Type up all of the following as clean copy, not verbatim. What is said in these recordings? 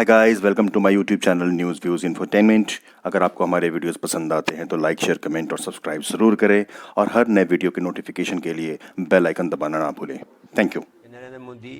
Hi guys, welcome to my YouTube channel news views infotainment. अगर आपको हमारे videos पसंद आते हैं तो लाइक, शेयर, कमेंट और सब्सक्राइब ज़रूर करें और हर नए वीडियो के नोटिफिकेशन के लिए बेल आइकन दबाना ना भूलें। Thank you. नरेंद्र मोदी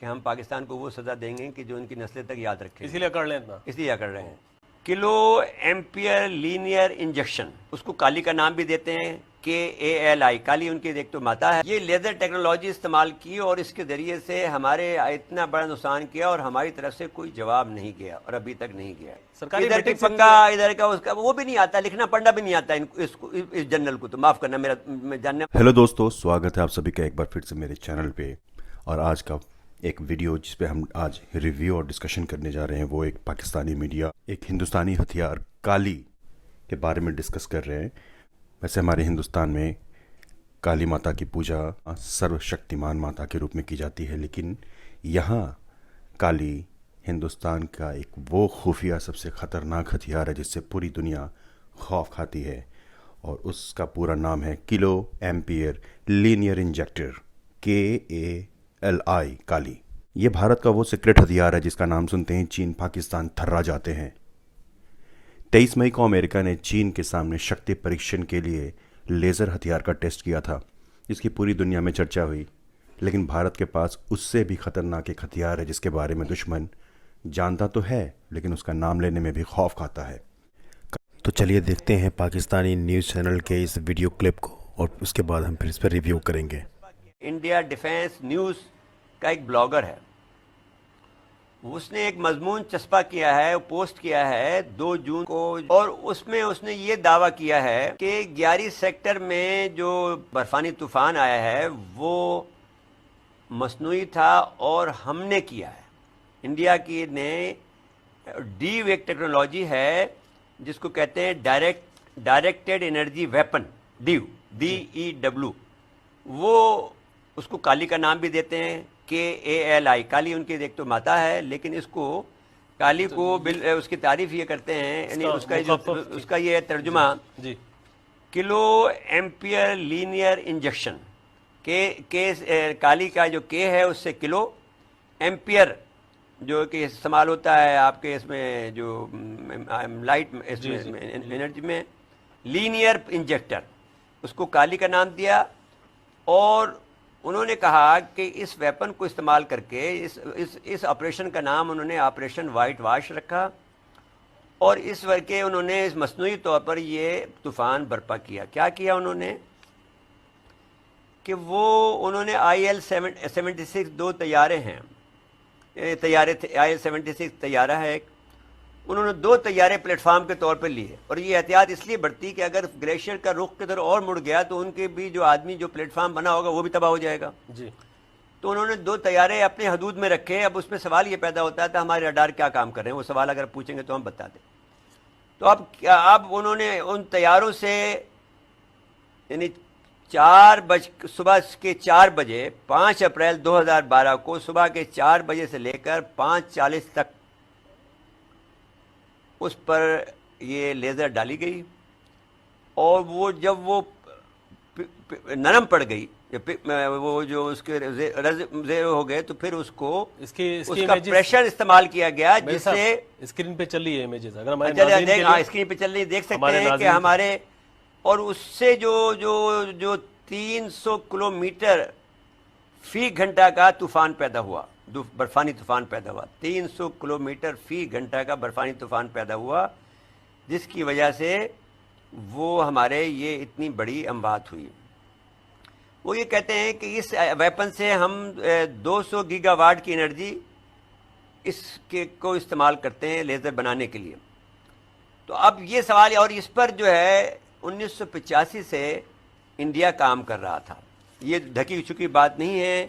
कि हम पाकिस्तान को वो सज़ा देंगे कि जो उनकी नस्लें तक याद रखें, इसीलिए कर लें इतना। इसलिए कर रहे हैं। किलो एम्पियर लीनियर इंजेक्शन, उसको काली का नाम भी देते हैं, KALI, काली उनकी एक तो माता है। ये लेज़र टेक्नोलॉजी इस्तेमाल की और इसके ज़रिए से हमारे इतना बड़ा नुकसान किया और हमारी तरफ से कोई जवाब नहीं गया और अभी तक नहीं गया। सरकारी इधर की मीटिंग से पंगा, इधर का उसका वो भी नहीं आता, लिखना पढ़ना भी नहीं आता इस जनरल को, तो माफ़ करना मेरा मैं जानने। हेलो दोस्तों, स्वागत है आप सभी का एक बार फिर से मेरे चैनल पे। और आज का एक वीडियो जिस पे हम आज रिव्यू और डिस्कशन करने जा रहे हैं वो एक पाकिस्तानी मीडिया, एक हिंदुस्तानी हथियार काली के बारे में डिस्कस कर रहे हैं। वैसे हमारे हिंदुस्तान में काली माता की पूजा सर्वशक्तिमान माता के रूप में की जाती है, लेकिन यहाँ काली हिंदुस्तान का एक वो खुफिया सबसे ख़तरनाक हथियार है जिससे पूरी दुनिया खौफ खाती है, और उसका पूरा नाम है kilo ampere linear injector, KALI काली। ये भारत का वो सीक्रेट हथियार है जिसका नाम सुनते ही चीन पाकिस्तान थर्रा जाते हैं। 23 मई को अमेरिका ने चीन के सामने शक्ति परीक्षण के लिए लेज़र हथियार का टेस्ट किया था, जिसकी पूरी दुनिया में चर्चा हुई। लेकिन भारत के पास उससे भी खतरनाक एक हथियार है जिसके बारे में दुश्मन जानता तो है लेकिन उसका नाम लेने में भी खौफ खाता है। तो चलिए देखते हैं पाकिस्तानी न्यूज़ चैनल के इस वीडियो क्लिप को और उसके बाद हम फिर इस पर रिव्यू करेंगे। इंडिया डिफेंस न्यूज़ का एक ब्लॉगर है, उसने एक मजमून चस्पा किया है, पोस्ट किया है 2 जून को, और उसमें उसने ये दावा किया है कि 11 सेक्टर में जो बर्फानी तूफान आया है वो मसनूई था और हमने किया है। इंडिया की ने डीव एक टेक्नोलॉजी है जिसको कहते हैं डायरेक्टेड एनर्जी वेपन, DEW, वो उसको काली का नाम भी देते हैं, KALI, काली उनकी एक तो माता है, लेकिन इसको काली को उसकी तारीफ ये करते हैं, यानी उसका ये तर्जुमा जी, किलो एम्पियर लीनियर इंजेक्शन, काली का जो K है उससे किलो, एम्पियर जो कि इस्तेमाल होता है आपके इसमें जो लाइट इसमें एनर्जी में, लीनियर इंजेक्टर, उसको काली का नाम दिया। और उन्होंने कहा कि इस वेपन को इस्तेमाल करके इस ऑपरेशन का नाम उन्होंने ऑपरेशन वाइट वाश रखा, और इस वर्के उन्होंने इस मसनूई तौर पर ये तूफ़ान बर्पा किया। क्या किया उन्होंने कि उन्होंने IL-76 2 तैयारे हैं, IL-76 तैयारा है, उन्होंने 2 तैयारे प्लेटफार्म के तौर पर लिए, और ये एहतियात इसलिए बढ़ती कि अगर ग्लेशियर का रुख किधर और मुड़ गया तो उनके भी जो आदमी जो प्लेटफार्म बना होगा वो भी तबाह हो जाएगा जी। तो उन्होंने 2 तैयारे अपने हदूद में रखे। अब उसमें सवाल ये पैदा होता था हमारे रडार क्या काम कर रहे हैं, वो सवाल अगर पूछेंगे तो हम बता दें। तो अब उन्होंने उन तैयारों से यानी सुबह के 4 बजे 5 अप्रैल 2012 को सुबह के 4 बजे से लेकर 5:40 तक उस पर ये लेज़र डाली गई, और वो जब वो नरम पड़ गई, वो जो उसके ज़ेरो हो गए, तो फिर उसका प्रेशर इस्तेमाल किया गया, जिससे स्क्रीन पे चल रही है इमेजेस, अगर हमारे स्क्रीन पे चल रही देख सकते हैं कि हमारे, और उससे जो 300 किलोमीटर फी घंटा का तूफान पैदा हुआ, बर्फानी तूफान पैदा हुआ, 300 किलोमीटर फी घंटा का बर्फानी तूफान पैदा हुआ, जिसकी वजह से वो हमारे ये इतनी बड़ी अमवात हुई। वो ये कहते हैं कि इस वेपन से हम 200 गीगावाट की एनर्जी को इस्तेमाल करते हैं लेज़र बनाने के लिए। तो अब ये सवाल, और इस पर जो है 1985 से इंडिया काम कर रहा था, ये ढकी छुपी बात नहीं है।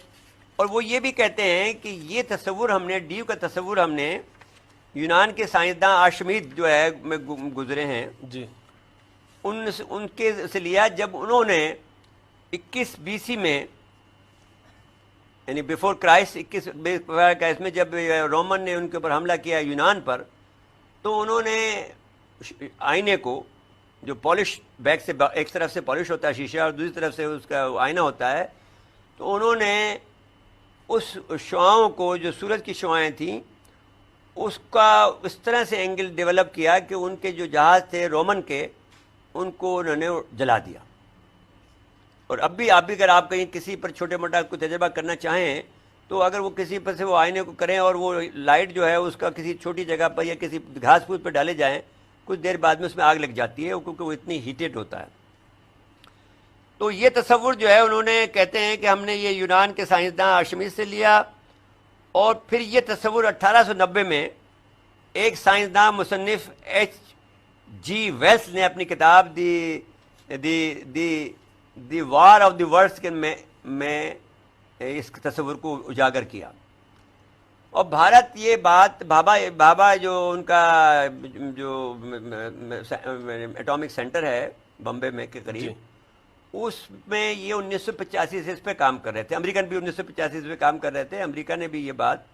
और वो ये भी कहते हैं कि ये तस्वुर हमने डीव का तस्वुर हमने यूनान के साइंसदान आर्शिमीद जो है में गुजरे हैं जी, उनके से लिया, जब उन्होंने 21 BC में, यानी बिफोर क्राइस्ट 21 क्राइस्ट में, जब रोमन ने उनके ऊपर हमला किया यूनान पर, तो उन्होंने आईने को जो पॉलिश बैग से एक तरफ से पॉलिश होता है शीशा और दूसरी तरफ से उसका आईना होता है, तो उन्होंने उस शुआओं को, जो सूरज की शुआएं थीं, उसका इस तरह से एंगल डेवलप किया कि उनके जो जहाज थे रोमन के, उनको उन्होंने जला दिया। और अब भी अगर आप कहीं किसी पर छोटे मोटा कोई तजर्बा करना चाहें तो अगर वो किसी पर से वो आईने को करें और वो लाइट जो है उसका किसी छोटी जगह पर या किसी घास फूस पर डाले जाएं, कुछ देर बाद में उसमें आग लग जाती है क्योंकि वो इतनी हीटेड होता है। तो ये तस्वुर जो है उन्होंने कहते हैं कि हमने ये यूनान के साइंसदान आर्शिमीद से लिया। और फिर ये तस्वुर 1890 में एक साइंसदान मुसन्निफ H.G. वेल्स ने अपनी किताब दी वार ऑफ द वर्ड्स के में इस तस्वुर को उजागर किया। और भारत ये बात भाभा जो उनका जो एटॉमिक सेंटर है बॉम्बे में के करीब, उसमें ये 1985 से इस पे काम कर रहे थे। अमेरिकन भी 1985 से काम कर रहे थे, अमेरिका ने भी ये बात।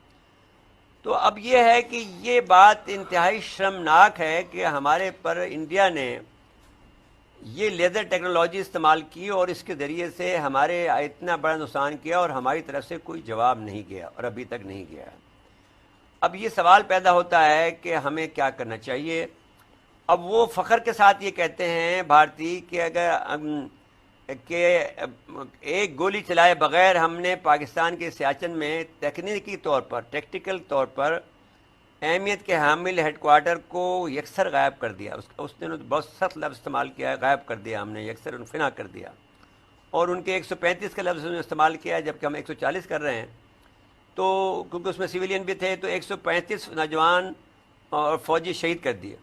तो अब ये है कि ये बात इंतहाई शर्मनाक है कि हमारे पर इंडिया ने ये लेज़र टेक्नोलॉजी इस्तेमाल की और इसके ज़रिए से हमारे इतना बड़ा नुकसान किया और हमारी तरफ से कोई जवाब नहीं गया और अभी तक नहीं गया। अब ये सवाल पैदा होता है कि हमें क्या करना चाहिए। अब वो फ़ख्र के साथ ये कहते हैं भारतीय कि अगर एक गोली चलाए बगैर हमने पाकिस्तान के सियाचिन में तकनीकी तौर पर, टेक्टिकल तौर पर अहमियत के हामिल हेडक्वार्टर को यकसर गायब कर दिया। उसने बहुत सख्त लफ्ज़ इस्तेमाल किया है, गायब कर दिया हमने, यकसर फिना कर दिया। और उनके 135 का लफ्ज़ उन्होंने इस्तेमाल किया है, जबकि हम 140 कर रहे हैं। तो क्योंकि उसमें सिविलियन भी थे, तो 135 नौजवान और फौजी शहीद कर दिए।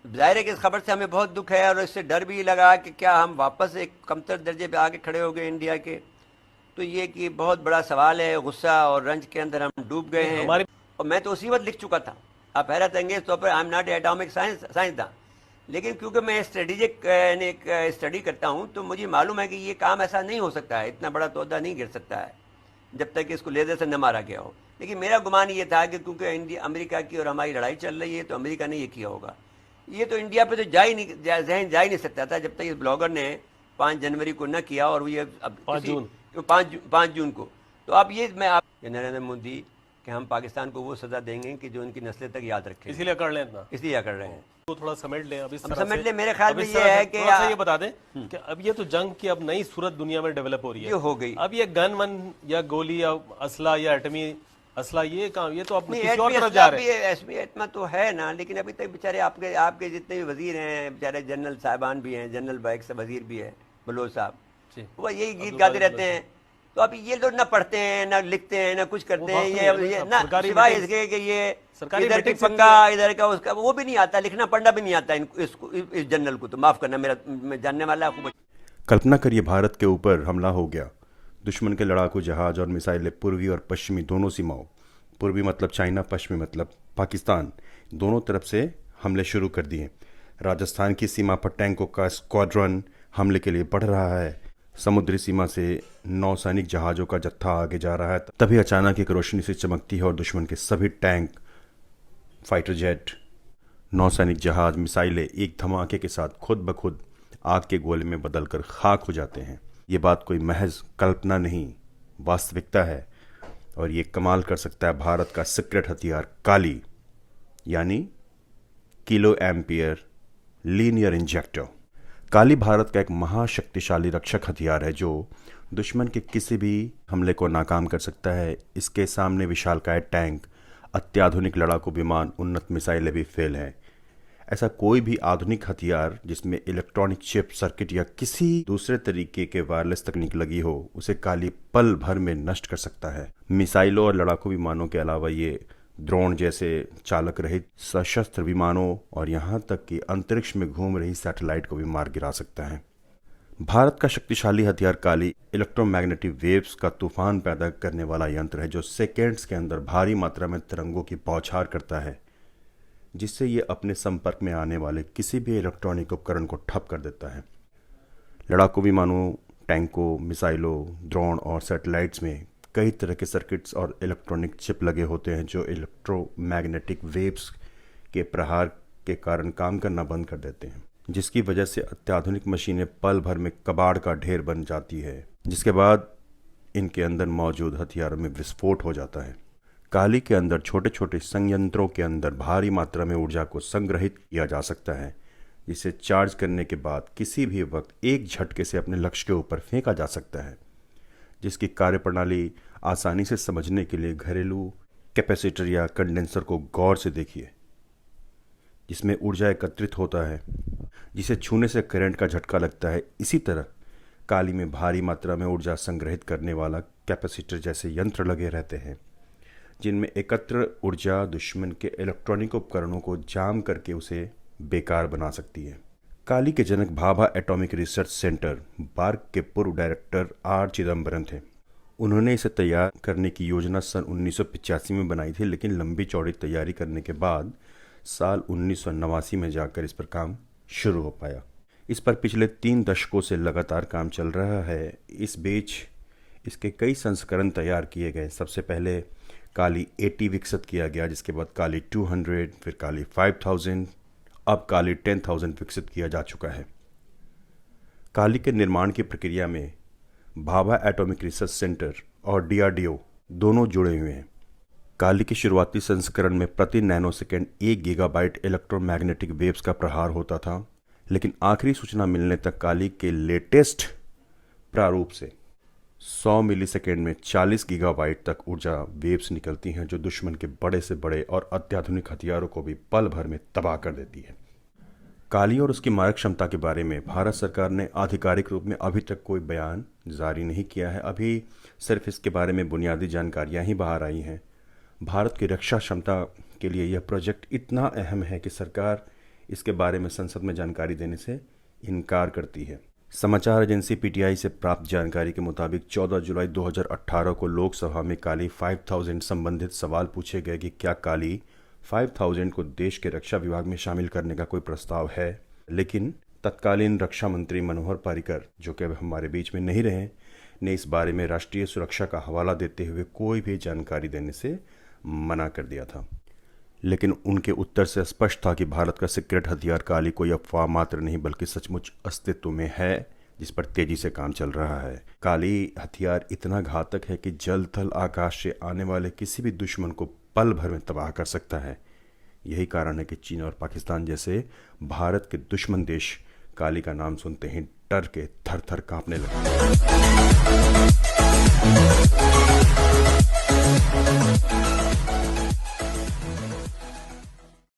ज़ाहिर है कि इस खबर से हमें बहुत दुख है और इससे डर भी लगा कि क्या हम वापस एक कमतर दर्जे पे आके खड़े हो गए इंडिया के। तो ये कि बहुत बड़ा सवाल है, गुस्सा और रंज के अंदर हम डूब गए हैं। और मैं तो उसी वक्त लिख चुका था, आप हैरत अंगेज तौर पर, आई एम नॉट एटॉमिक साइंसदान, लेकिन क्योंकि मैं स्ट्रेटेजिक स्टडी करता हूँ तो मुझे मालूम है कि ये काम ऐसा नहीं हो सकता है, इतना बड़ा तोहदा नहीं गिर सकता है जब तक कि इसको लेज़र से न मारा गया हो। लेकिन मेरा गुमान ये था कि क्योंकि अमेरिका की और हमारी लड़ाई चल रही है तो अमेरिका ने ये किया होगा। ये तो इंडिया पे तो जहन जा ही नहीं सकता था जब तक इस ब्लॉगर ने 5 जनवरी को न किया, और ये अब 5 जून को। तो अब ये मैं आप नरेंद्र मोदी कि हम पाकिस्तान को वो सजा देंगे कि जो उनकी नस्लें तक याद रखें, इसीलिए कर लें इतना, इसलिए कर रहे हैं। तो थोड़ा समेट लें अब इस तरह समेट से। लें, मेरे ख्याल में ये है कि ये बता दें कि अब ये तो जंग की अब नई सूरत दुनिया में डेवलप हो रही है, ये हो गई। अब ये गन वन या गोली या असला या एटमी असला ये काम, ये तो अब किसी और तरफ जा रहे हैं। एटमा तो है ना, लेकिन अभी तक बेचारे आपके जितने भी वजीर हैं, बेचारे जनरल साहबान भी हैं, जनरल बाइक से वजीर भी है बलोच साहब, वो यही गीत गाते रहते हैं। तो अब ये लोग ना पढ़ते हैं, ना लिखते हैं, ना कुछ करते हैं, ये ना सिवाय इसके कि ये इधर की पंगा इधर का उसका, वो भी नहीं आता, लिखना पढ़ना भी नहीं आता इस जनरल को। तो माफ करना, मेरा जानने वाला खूब। कल्पना करिए भारत के ऊपर हमला हो गया, दुश्मन के लड़ाकू जहाज और मिसाइलें पूर्वी और पश्चिमी दोनों सीमाओं, पूर्वी मतलब चाइना, पश्चिमी मतलब पाकिस्तान, दोनों तरफ से हमले शुरू कर दिए। राजस्थान की सीमा पर टैंकों का स्क्वाड्रन हमले के लिए बढ़ रहा है। समुद्री सीमा से नौसैनिक जहाज़ों का जत्था आगे जा रहा है। तभी अचानक एक रोशनी से चमकती है और दुश्मन के सभी टैंक, फाइटर जेट, नौसैनिक जहाज, मिसाइलें एक धमाके के साथ खुद ब खुद आग के गोले में बदलकर खाक हो जाते हैं। ये बात कोई महज कल्पना नहीं, वास्तविकता है। और ये कमाल कर सकता है भारत का सीक्रेट हथियार काली, यानी किलो एम्पियर लीनियर इंजेक्टर। काली भारत का एक महाशक्तिशाली रक्षक हथियार है जो दुश्मन के किसी भी हमले को नाकाम कर सकता है। इसके सामने विशालकाय टैंक, अत्याधुनिक लड़ाकू विमान, उन्नत मिसाइलें भी फेल हैं। ऐसा कोई भी आधुनिक हथियार जिसमें इलेक्ट्रॉनिक चिप, सर्किट या किसी दूसरे तरीके के वायरलेस तकनीक लगी हो, उसे काली पल भर में नष्ट कर सकता है। मिसाइलों और लड़ाकू विमानों के अलावा ये ड्रोन जैसे चालक रहित सशस्त्र विमानों और यहाँ तक कि अंतरिक्ष में घूम रही सैटेलाइट को भी मार गिरा सकता है। भारत का शक्तिशाली हथियार काली इलेक्ट्रोमैग्नेटिक वेव्स का तूफान पैदा करने वाला यंत्र है जो सेकेंड्स के अंदर भारी मात्रा में तरंगों की बौछार करता है, जिससे ये अपने संपर्क में आने वाले किसी भी इलेक्ट्रॉनिक उपकरण को ठप कर देता है। लड़ाकू विमानों, टैंकों, मिसाइलों, ड्रोन और सैटेलाइट्स में कई तरह के सर्किट्स और इलेक्ट्रॉनिक चिप लगे होते हैं जो इलेक्ट्रोमैग्नेटिक वेव्स के प्रहार के कारण काम करना बंद कर देते हैं, जिसकी वजह से अत्याधुनिक मशीनें पल भर में कबाड़ का ढेर बन जाती है, जिसके बाद इनके अंदर मौजूद हथियारों में विस्फोट हो जाता है। काली के अंदर छोटे छोटे संयंत्रों के अंदर भारी मात्रा में ऊर्जा को संग्रहित किया जा सकता है, जिसे चार्ज करने के बाद किसी भी वक्त एक झटके से अपने लक्ष्य के ऊपर फेंका जा सकता है, जिसकी कार्यप्रणाली आसानी से समझने के लिए घरेलू कैपेसिटर या कंडेंसर को गौर से देखिए, जिसमें ऊर्जा एकत्रित होता है, जिसे छूने से करंट का झटका लगता है। इसी तरह काली में भारी मात्रा में ऊर्जा संग्रहित करने वाला कैपेसिटर जैसे यंत्र लगे रहते हैं, जिनमें एकत्र ऊर्जा दुश्मन के इलेक्ट्रॉनिक उपकरणों को जाम करके उसे बेकार बना सकती है। काली के जनक Bhabha atomic research centre BARC के पूर्व डायरेक्टर आर चिदम्बरम थे। उन्होंने इसे तैयार करने की योजना सन 1985 में बनाई थी, लेकिन लंबी चौड़ी तैयारी करने के बाद साल 1989 में जाकर इस पर काम शुरू हो पाया। इस पर पिछले 3 दशकों से लगातार काम चल रहा है। इस बीच इसके कई संस्करण तैयार किए गए। सबसे पहले काली 80 विकसित किया गया, जिसके बाद काली 200, फिर काली 5000, अब काली 10,000 विकसित किया जा चुका है। काली के निर्माण की प्रक्रिया में भाभा एटॉमिक रिसर्च सेंटर और DRDO दोनों जुड़े हुए हैं। काली के शुरुआती संस्करण में प्रति नैनोसेकंड 1 गीगाबाइट इलेक्ट्रोमैग्नेटिक वेव्स का प्रहार होता था, लेकिन आखिरी सूचना मिलने तक काली के लेटेस्ट प्रारूप से 100 मिलीसेकंड में 40 गीगाबाइट तक ऊर्जा वेव्स निकलती हैं, जो दुश्मन के बड़े से बड़े और अत्याधुनिक हथियारों को भी पल भर में तबाह कर देती है। काली और उसकी मारक क्षमता के बारे में भारत सरकार ने आधिकारिक रूप में अभी तक कोई बयान जारी नहीं किया है। अभी सिर्फ इसके बारे में बुनियादी जानकारियां ही बाहर आई हैं। भारत की रक्षा क्षमता के लिए यह प्रोजेक्ट इतना अहम है कि सरकार इसके बारे में संसद में जानकारी देने से इनकार करती है। समाचार एजेंसी PTI से प्राप्त जानकारी के मुताबिक 14 जुलाई 2018 को लोकसभा में काली 5000 संबंधित सवाल पूछे गए कि क्या काली 5000 को देश के रक्षा विभाग में शामिल करने का कोई प्रस्ताव है, लेकिन तत्कालीन रक्षा मंत्री मनोहर पर्रिकर, जो कि अब हमारे बीच में नहीं रहे, ने इस बारे में राष्ट्रीय सुरक्षा का हवाला देते हुए कोई भी जानकारी देने से मना कर दिया था। लेकिन उनके उत्तर से स्पष्ट था कि भारत का सीक्रेट हथियार काली कोई अफवाह मात्र नहीं बल्कि सचमुच अस्तित्व में है, जिस पर तेजी से काम चल रहा है। काली हथियार इतना घातक है कि जल थल आकाश से आने वाले किसी भी दुश्मन को पल भर में तबाह कर सकता है। यही कारण है कि चीन और पाकिस्तान जैसे भारत के दुश्मन देश काली का नाम सुनते ही डर के थर थर कांपने लगे।